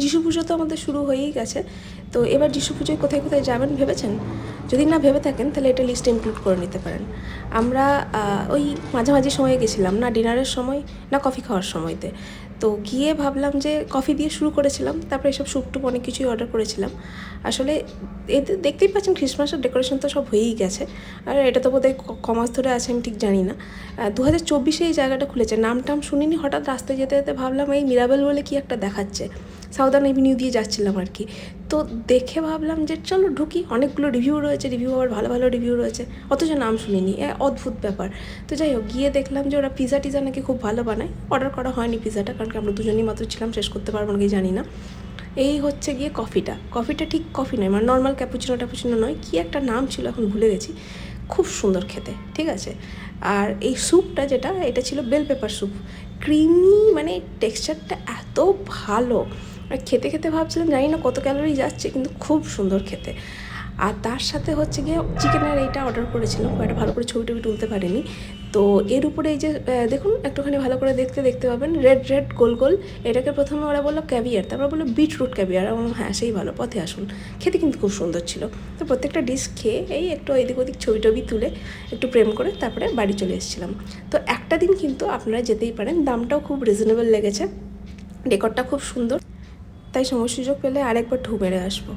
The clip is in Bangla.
যিশু পুজো তো আমাদের শুরু হয়েই গেছে, তো এবার যিশু পুজোয় কোথায় কোথায় যাবেন ভেবেছেন? যদি না ভেবে থাকেন তাহলে এটা লিস্টে ইনক্লুড করে নিতে পারেন। আমরা ওই মাঝামাঝি সময়ে গেছিলাম, না ডিনারের সময় না কফি খাওয়ার সময়তে। তো গিয়ে ভাবলাম যে কফি দিয়ে শুরু করেছিলাম, তারপরে এসব স্যুপ টুপ অনেক কিছুই অর্ডার করেছিলাম। আসলে এতে দেখতেই পাচ্ছেন ক্রিসমাসের ডেকোরেশন তো সব হয়েই গেছে, আর এটা তো বোধহয় কমাস ধরে আছে, আমি ঠিক জানি না। 2024-এ এই জায়গাটা খুলেছে, নাম টাম শুনিনি, হঠাৎ রাস্তায় যেতে যেতে ভাবলাম এই মিরাবেল বলে কি একটা দেখাচ্ছে, সাউদার্ন এভিনিউ দিয়ে যাচ্ছিলাম আর কি। তো দেখে ভাবলাম যে চলো ঢুকি, অনেকগুলো রিভিউ রয়েছে, রিভিউ আবার ভালো ভালো রিভিউ রয়েছে, অথচ নাম শুনিনি, অদ্ভুত ব্যাপার। তো যাই হোক, গিয়ে দেখলাম যে ওরা পিজা টিজা নাকি খুব ভালো বানায়। অর্ডার করা হয়নি পিজাটা, কারণ কি আমরা দুজনেই মাত্র ছিলাম, শেষ করতে পারবো নাকি জানি না। এই হচ্ছে গিয়ে কফিটা ঠিক কফি নয়, মানে নর্মাল ক্যাপুচিনো নয়, কি একটা নাম ছিল এখন ভুলে গেছি। খুব সুন্দর খেতে, ঠিক আছে। আর এই স্যুপটা যেটা, এটা ছিল বেল পেপার স্যুপ, ক্রিমি, মানে টেক্সচারটা এত ভালো, আর খেতে খেতে ভাবছিলাম জানি না কত ক্যালোরি যাচ্ছে, কিন্তু খুব সুন্দর খেতে। আর তার সাথে হচ্ছে গিয়ে চিকেনের এইটা অর্ডার করেছিলাম, এটা ভালো করে ছবি টবি তুলতে পারিনি। তো এর উপরে এই যে দেখুন, একটুখানি ভালো করে দেখতে পাবেন, রেড রেড গোল গোল, এটাকে প্রথমে ওরা বললো ক্যাভিয়ার, তারপর বললো বিটরুট ক্যাভিয়ার। এবং হ্যাঁ, সেই ভালো, পথে আসুন। খেতে কিন্তু খুব সুন্দর ছিল। তো প্রত্যেকটা ডিশ খেয়ে এই একটু এদিক ওদিক ছবি টবি তুলে একটু প্রেম করে তারপরে বাড়ি চলে এসেছিলাম। তো একটা দিন কিন্তু আপনারা যেতেই পারেন, দামটাও খুব রিজনেবল লেগেছে, ডেকরটা খুব সুন্দর, তাই সময় সুযোগ পেলে আরেকবার ঢু মেরে আসবো।